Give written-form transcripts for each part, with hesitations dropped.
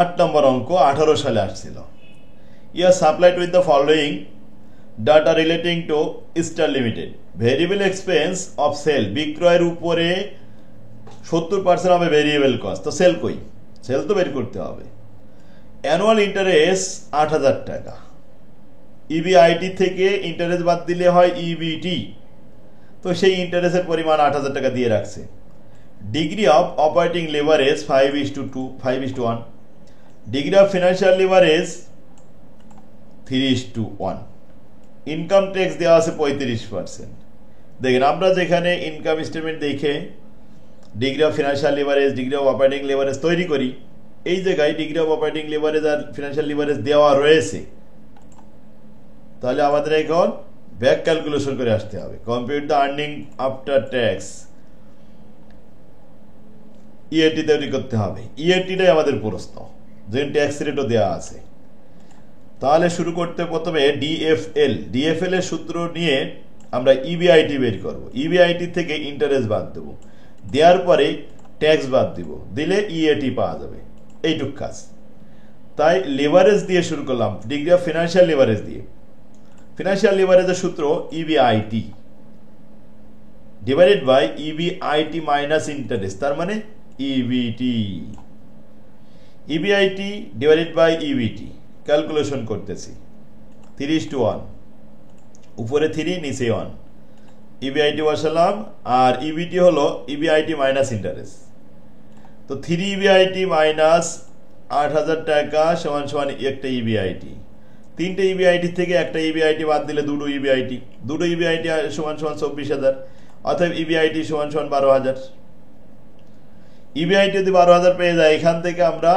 8 নম্বর অঙ্ক 18 সালে আসছিল। You supplied with the following data relating to Star Limited. Variable expense of sale, বিক্রয়ের উপরে 70% হবে ভেরিয়েবল কস্ট। তো সেল কই? সেল তো বের করতে হবে। অ্যানুয়াল ইন্টারেস্ট 8,000 টাকা। ইবিআইটি থেকে ইন্টারেস্ট বাদ দিলে হয় ইবিটি, তো সেই ইন্টারেস্টের পরিমাণ 8,000 টাকা দিয়ে রাখছে। Degree of operating leverage 5:2, 5:1। Degree of financial leverage 3:1। Income tax দেওয়া আছে 35%। দেখেন, আমরা যেখানে ইনকাম স্টেটমেন্ট দেখে degree of financial leverage, degree of operating leverage তৈরি করি, এই জায়গায় ডিগ্রি অফ অপারেটিং লিভারেজ আর ফিনান্সিয়াল লিভারেজ দেওয়া রয়েছে। তাহলে আমাদের এখন ব্যাক ক্যালকুলেশন করে আসতে হবে। Compute the earning after tax, EAT তৈরি করতে হবে। ইএটিটাই আমাদের প্রশ্ন, যে ট্যাক্স রেটও দেওয়া আছে। তাহলে শুরু করতে প্রথমে ডিএফএল। ডিএফএল এর সূত্র নিয়ে আমরা ইবিআইটি বের করব। ইবিআইটি থেকে ইন্টারেস্ট বাদ দেবো, দেওয়ার পরে ট্যাক্স বাদ দিব, দিলে ইএটি পাওয়া যাবে। এইটুক কাজ। তাই লিভারেজ দিয়ে শুরু করলাম, ডিগ্রি অফ ফিনান্সিয়াল লিভারেজ দিয়ে। ফিনান্সিয়াল লিভারেজের সূত্র EBIT divided by EBIT minus interest, তার মানে EBT. EBIT divided by EBT calculation করতেছি। 3:1, উপরে 3 নিচে 1। ইবিআইটি বসালাম, আর ইবিটি হলো ইবিআইটি মাইনাস ইন্টারেস্ট। তো 3 ইবিআইটি মাইনাস 8,000 টাকা সমান সমান একটা ইবিআইটি। 3টে ইবিআইটি থেকে একটা ইবিআইটি বাদ দিলে 2 ইবিআইটি, 2 ইবিআইটি সমান সমান 24,000। অর্থাৎ ইবিআইটি সমান সমান 12,000। ইবিআইটি যদি 12,000 পেয়ে যায়, এখান থেকে আমরা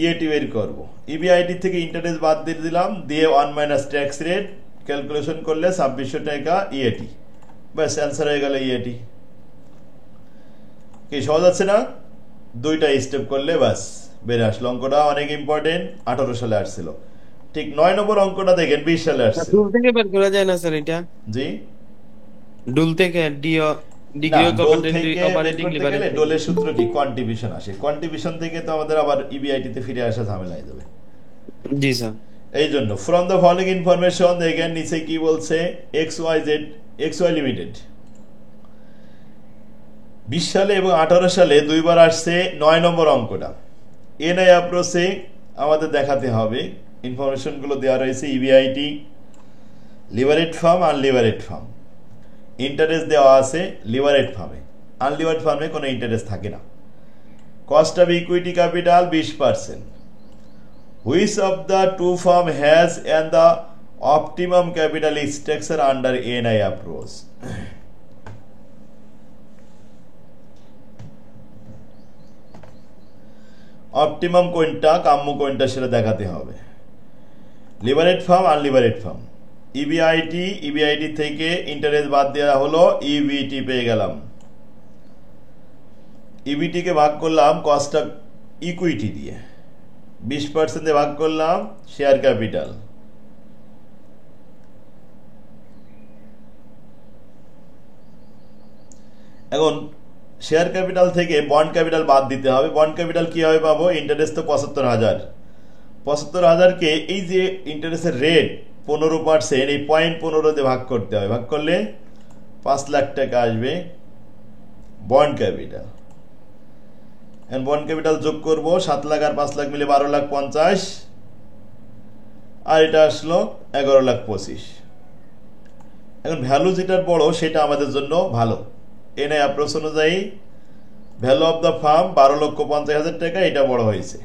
ইএটি বের করবো। ইবিআইটি থেকে ইন্টারেস্ট বাদ দিয়ে দিলাম, দিয়ে 1 মাইনাস ট্যাক্স রেট ক্যালকুলেশন করলে 2600 টাকা ইএটি। ব্যাস, অ্যান্সার হয়ে গেল ইএটি। কি সহজ আছে না? 2টা স্টেপ করলে ব্যাস বের আসলো। অঙ্কটা অনেক ইম্পর্টেন্ট, 18 সালে আসছিল। ঠিক 9 নম্বর অঙ্কটা দেখেন 20 সালে আসছে। ডুল থেকে বের করা যায় না স্যার এটা? জি, ডুল থেকে ডিগ্রি অফ অপারেটিং লিভারেজ। ডোলের সূত্র কি? কোয়ান্টিফিকেশন আসে। কোয়ান্টিফিকেশন থেকে তো আমাদের আবার ইবিআইটি তে ফিরে আসা ঝামেলা হয়ে যাবে। জি স্যার। এই জন্য ফ্রম দ্য ফলোইং ইনফরমেশন, দেখেন নিচে কি বলছে। এক্সওয়াই লিমিটেড 20 সালে এবং 18 সালে দুইবার আসছে। 9 নম্বর অঙ্কটা এনআই অ্যাপ্রোচে আমাদের দেখাতে হবে। ইনফরমেশন গুলো দেওয়া রয়েছে। EBIT, levered firm, unlevered firm. Interest দেওয়া আছে লিভারেড ফার্মে, আনলিভারেড ফার্মে কোনো ইন্টারেস্ট থাকে না। Cost of equity capital 20%। Which of the two firm has and the optimum capital structure under NI approach. Optimum কোনটা, কাম্য কোনটা, সেটা দেখাতে হবে। Levered firm, unlevered firm. EBIT থেকে ইন্টারেস্ট বাদ দেওয়া হলো, ইবিটি পেয়ে গেলাম। ইবিটি কে ভাগ করলাম কস্ট অফ ইকুইটি দিয়ে, 20% দিয়ে ভাগ করলাম শেয়ার ক্যাপিটাল। এখন শেয়ার ক্যাপিটাল থেকে বন্ড ক্যাপিটাল বাদ দিতে হবে। বন্ড ক্যাপিটাল কিভাবে পাবো? ইন্টারেস্ট তো 75,000। 75,000-কে এই যে ইন্টারেস্টের রেট 15%, এই 0.15 দিয়ে ভাগ করতে হবে। ভাগ করলে 5 লাখ টাকা আসবে বন্ড ক্যাপিটাল। বন্ড ক্যাপিটাল যোগ করব, 7 লাখ আর 5 লাখ মিলে 12,50,000, আর এটা আসলো 11,25,000। এখন ভ্যালু যেটার বড় সেটা আমাদের জন্য ভালো। এনআই অ্যাপ্রোচ অনুযায়ী ভ্যালু অফ দ্য ফার্ম 12,50,000 টাকা, এটা বড় হয়েছে।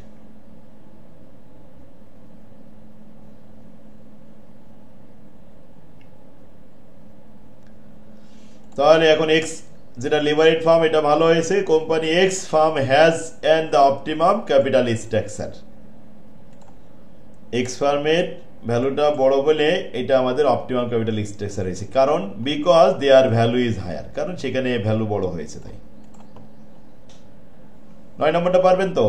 তাহলে এখন এক্স, যেটা লিভারেড ফার্ম, এটা ভালো হয়েছে। Company x farm has and the optimum capital structure. X ফার্মের ভ্যালুটা বড় বলে এটা আমাদের অপটিমাম ক্যাপিটাল স্ট্রাকচার হয়েছে। কারণ because their value is higher, কারণ সেখানে ভ্যালু বড় হয়েছে। তাই 9 নম্বরটা পারবেন তো?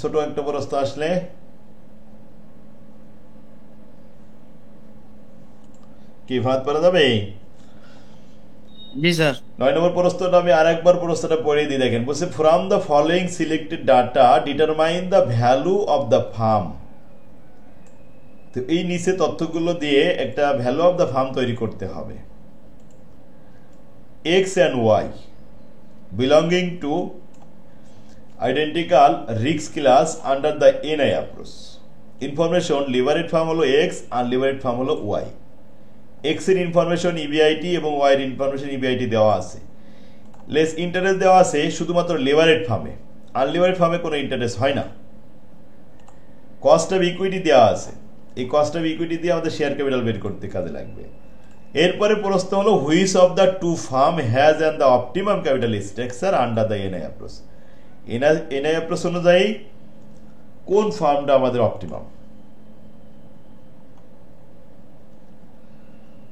ছোট একটা প্রশ্ন আসলে কি ভাত পারা যাবে? জি স্যার। 9 নম্বর প্রশ্নটা আমি আরেকবার প্রশ্নটা পড়ে দিই, দেখেন বলছে from the following selected data determine the value of the farm. তো এই নিচে তথ্যগুলো দিয়ে একটা ভ্যালু অফ দ্য ফার্ম তৈরি করতে হবে। X and Y belonging to identical risk class under the NI approach. Information levered firm হলো এক্স, আনলিভারেড ফার্ম হলো ওয়াই। এক্স এর ইনফরমেশন ইবিআইটি এবং ওয়াই এর ইনফরমেশন ইবিআইটি দেওয়া আছে। লেস ইন্টারেস্ট দেওয়া আছে শুধুমাত্র লিভারেড ফার্মে, আনলিভারেড ফার্মে কোনো ইন্টারেস্ট হয় না। কস্ট অফ ইকুইটি দেওয়া আছে, এই কস্ট অফ ইকুইটি দিয়ে আমাদের শেয়ার ক্যাপিটাল বের করতে কাজে লাগবে। এরপরে প্রশ্ন হলো which of the two firm has and the optimum capital structure under the NI approach. NI approach অনুযায়ী কোন ফার্মটা আমাদের অপটিমাম।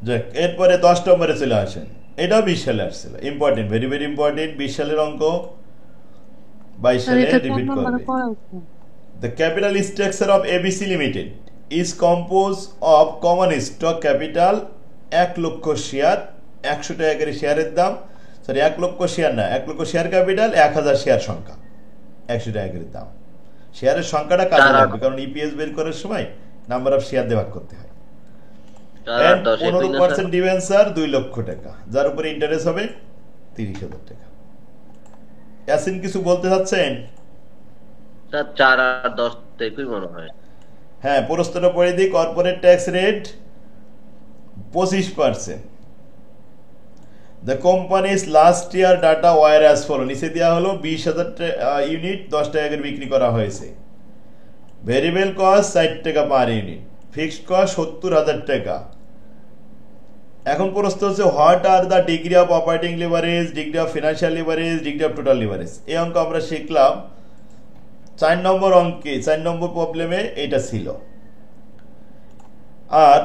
যাক, এরপরে 10 নম্বরে চলে আসেন। এটাও 20 সালে আসছিল, ইম্পর্টেন্ট, ভেরি ভেরি ইম্পর্টেন্ট। 20 সালের অঙ্ক 22 সালে রিপিট করবে। The capital structure of ABC Limited is composed of common stock capital 1 লক্ষ শেয়ার, 100 টাকা করে শেয়ারের দাম, সরি 1 লক্ষ শেয়ার না, 1 লক্ষ শেয়ার ক্যাপিটাল, 1000 শেয়ার সংখ্যা, 100 টাকা করে দাম। শেয়ারের সংখ্যাটা কাজে লাগবে, কারণ ইপিএস বের করার সময় নাম্বার অফ শেয়ার দিয়ে ভাগ করতে হয়। 15% ডিবেঞ্চার 2 লক্ষ টাকা, যার উপরে ইন্টারেস্ট হবে 30,000 টাকা। ইয়াসিন কিছু বলতে চাচ্ছেন? 4 আর 10 দেখই মনে হয়। হ্যাঁ, প্রশ্নটা পড়ে দিই। Corporate tax rate 25%। The companies last year data were as follow. নিচে দেওয়া হলো 20,000 ইউনিট 10 টাকা করে বিক্রি করা হয়েছে। ভেরিয়েবল কস্ট 60 টাকা পার ইউনিট, ফিক্সড কস্ট 70,000 টাকা। এখন প্রশ্ন হচ্ছে what are the degree of operating leverage, degree of financial leverage, degree of total leverage. এই অঙ্ক আমরা শিখলাম 4 নম্বর অঙ্কে, 4 নম্বর প্রবলেমে এটা ছিল। আর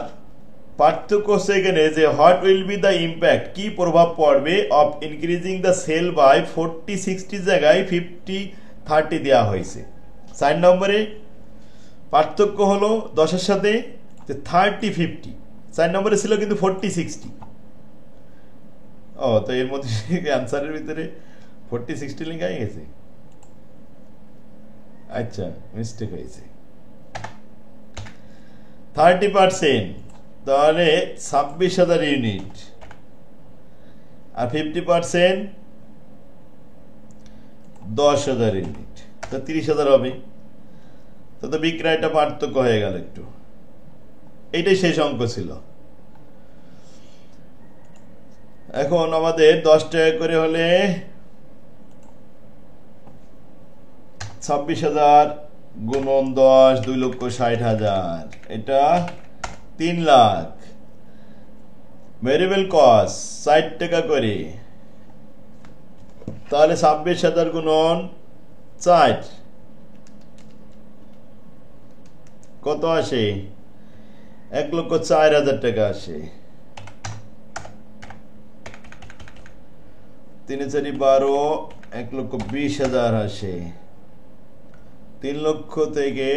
পার্থক্য হচ্ছে এখানে যে what will be the impact, কি প্রভাব পড়বে of increasing the sale by 40-60 জায়গায় 50-30 দেওয়া হয়েছে। 4 নম্বরে পার্থক্য হলো 10-এর সাথে 30-50। 4 নম্বরে ছিল কিন্তু 40-60। ও, তো এর মধ্যে অ্যান্সারের ভিতরে 40-60 লেখা হয়ে গেছে। আচ্ছা, মিস্টেক হয়েছে। 30% তাহলে 26,000 ইউনিট, আর 50% 10,000 ইউনিট, তো 30,000 হবে। তো বিক্রয়টা পার্থক্য হয়ে গেল একটু। এইটাই শেষ অঙ্ক ছিল। এখন আমাদের 10 টাকা করে হলে 26,000 গুণন 10, 2,60,000, এটা 3 লাখ। ভেরিয়েবল কস্ট 60 টাকা করে, তাহলে 26,000 গুণন 4 কত আসে? 1,04,000 টাকা আসে। 3-4-12, 1,20,000 আসে। 3 লক্ষ থেকে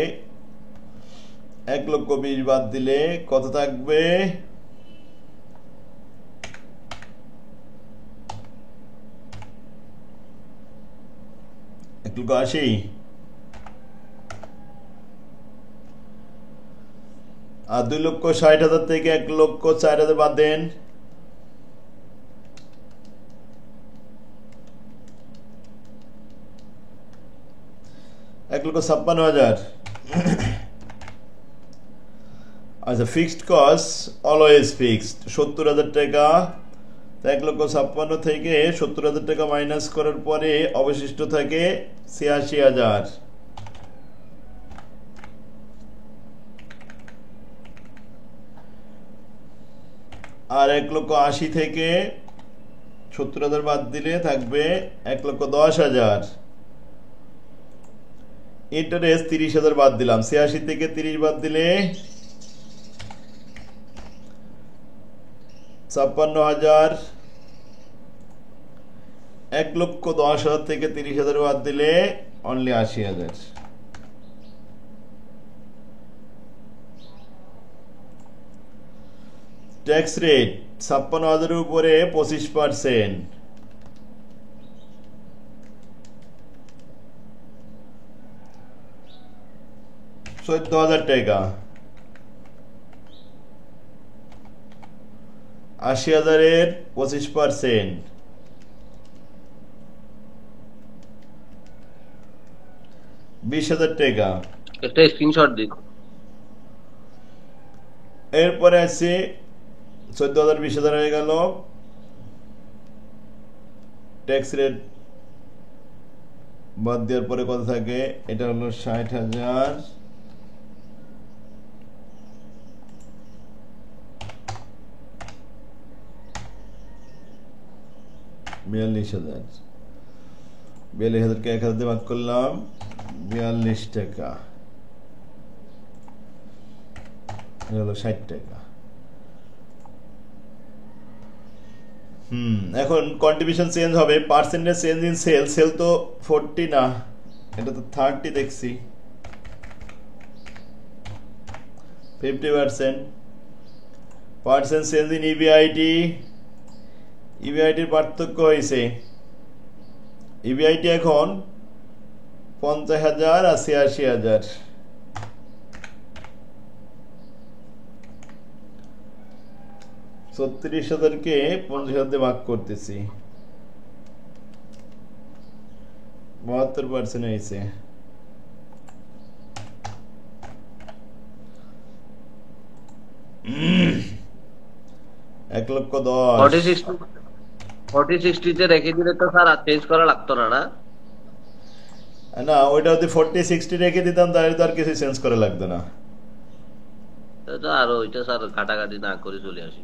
1,20,000 বাদ দিলে কত থাকবে? 1,80,000। আর 2,60,000 থেকে 1,04,000 বাদ দেন, 1,56,000। আচ্ছা, ফিক্সড কস্ট অলওয়েজ ফিক্সড 70,000 টাকা। 1,56,000 থেকে 70,000 টাকা মাইনাস করার পরে অবশিষ্ট থাকে 86,000। আর 1,80,000 থেকে 70,000 বাদ দিলে থাকবে 1,10,000। ইন্টারেস্ট 30,000 বাদ দিলাম, 86 থেকে 30 বাদ দিলে 56,000। 1,10,000 থেকে 30,000 বাদ দিলে অনলি 80,000। ট্যাক্স রেট 56,000 উপরে 25%, 14,000 টাকা। 80,000-এর 25%, 20,000 টাকা। একটা স্ক্রিনশট দিন। এরপরে আছে 14,000 20,000 হয়ে গেল। ট্যাক্স রেট বাদ দেওয়ার পরে কত থাকে? এটা হলো 60,000, 42,000। 42,000-কে 1,000 দিয়ে ভাগ করলাম, 42 টাকা, হলো 60 টাকা। এখন কন্ট্রিবিউশন চেঞ্জ হবে, percentage change in sale. Sale তো 40 না, এটা তো 30 দেখছি। 50%। Percent change in EBIT. ইবিআইটির পার্থক্য হয়েছে, ইবিআইটি এখন 50,000 আর 86,000। 36,000-কে 50,000 দিয়ে ভাগ করতেছি, 72% হয়েছে। এক লক্ষ 10। 40-60 রেখে দিলে তো স্যার আর চেঞ্জ করা লাগতো না, না? না, ওইটা যদি 40-60 রেখে দিতাম তাহলে তো আর কিছু চেঞ্জ করা লাগতো না। আর ওইটা স্যার কাটাকাটি না করে চলে আসি।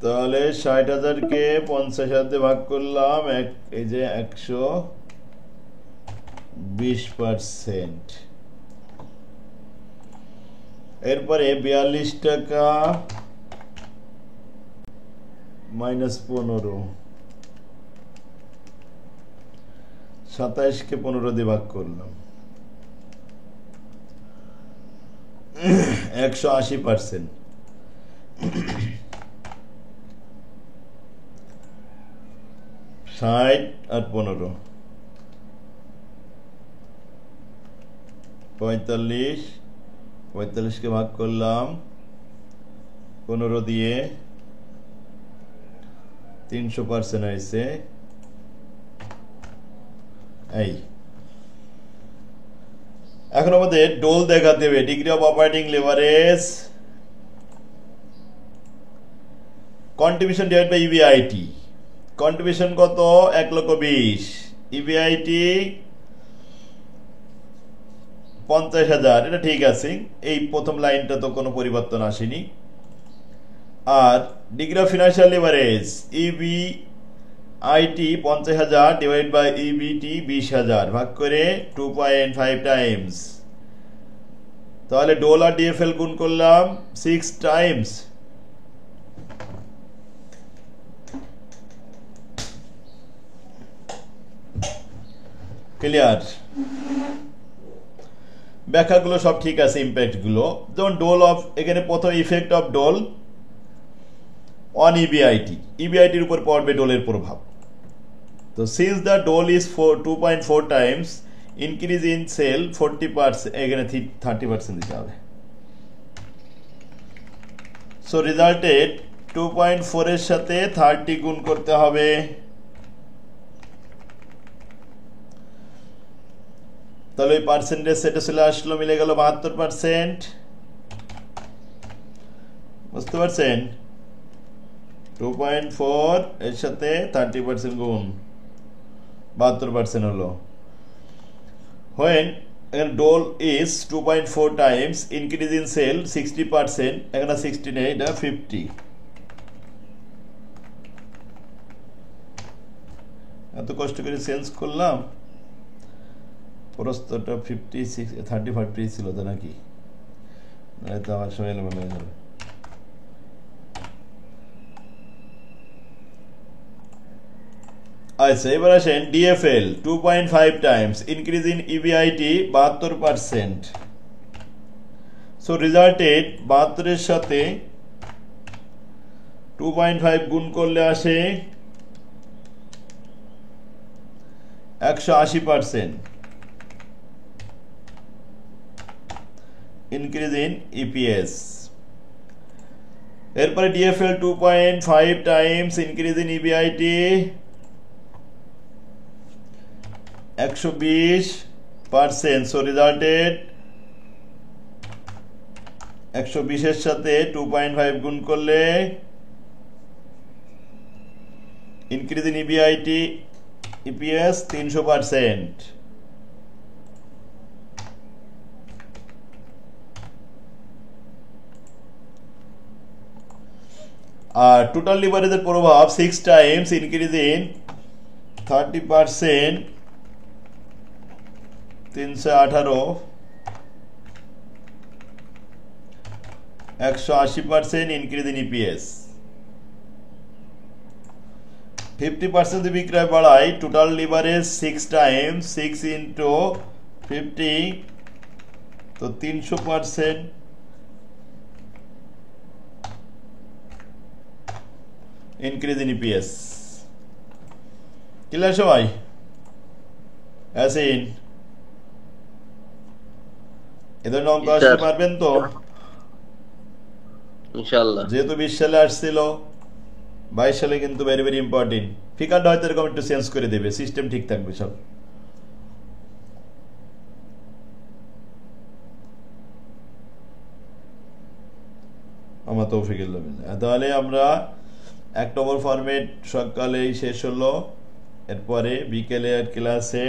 তাহলে 60,000-কে 50,000 দিয়ে ভাগ করলাম, এই যে 120%। এরপরে 42 টাকা মাইনাস 15, 27-কে 15 দিয়ে ভাগ করলাম, 180%। 60 আর 15, 45, 45-কে ভাগ করলাম 15 দিয়ে, 300% হয়েছে। এই এখন আমাদের ডোল দেখা দেবে, degree of operating leverage, contribution divide by EBIT. Contribution কত? 1,20,000। ইবিআইটি 50,000, এটা ঠিক আছে, এই প্রথম লাইনটা তো কোনো পরিবর্তন আসেনি। আর degree of financial leverage, EBIT 50,000 divide by EBT 20,000 ভাগ করে 2.5 টাইমস। তাহলে ডোল আর ডিএফএল গুণ করলাম 6 টাইমস। ক্লিয়ার? ব্যাখ্যাগুলো সব ঠিক আছে, ইম্প্যাক্ট গুলো যেমন ডোল অফ, এখানে প্রথম effect of DOL on EBIT, ইবিআইটির উপর পড়বে ডোলের প্রভাব। তো since the DOL is 2.4 times increase in sale 40%, এখানে 30% দিতে হবে। সো রেজাল্টেড 2.4 এর সাথে 30 গুণ করতে হবে। তাহলে ওই পার্সেন্টেজ সেটা চলে আসলো, মিলে গেল 72%। বুঝতে পারছেন? 2.4 এর সাথে 30% গুণ 72% হলো। When DOL is 2.4 times increase in sale 60%, এখানে 60 নেই, এটা 50। এত কষ্ট করে চেঞ্জ করলাম, প্রস্তটা 56 35 পেজ ছিল তো নাকি, তো আমার সময় এলোমেলো হয়ে যাবে। আচ্ছা, এবার আসেন DFL 2.5 times increase in EBIT 72%। So resulted 72 এর সাথে 2.5 গুণ করলে আসে 180% ইনক্রিজ ইন ইপিএস। এরপরে DFL 2.5 times increase in EBIT 120%। So resulted 120 এর সাথে 2.5 গুণ করলে ইনক্রিজ ইন ইবিআইটি ইপিএস 300%। আর টোটাল লিভারেজের প্রভাব 6 times increase in 30%, 318, 180% increase in EPS. 50% বিক্রয় বাড়ায় টোটাল লিভারেজ 6 টাইমস, 6 ইন্টু 50, তো 300% ইনক্রিজ ইন ইপিএস। ক্লিয়ার সবাই? অ্যাসিন এদের অঙ্ক আসতে পারবেন তো ইনশাআল্লাহ? যেহেতু 20 সালে আসছিল, 22 সালে কিন্তু ভেরি ভেরি ইম্পর্টেন্ট। ফিকারটা হয়তো এরকম একটু চেঞ্জ করে দেবে, সিস্টেম ঠিক থাকবে সব। আমার তৌফিকুল্লাহ বিল্লাহ। তাহলে আমরা 1 নম্বর ফরম্যাট সকালেই শেষ হলো, এরপরে বিকেলের ক্লাসে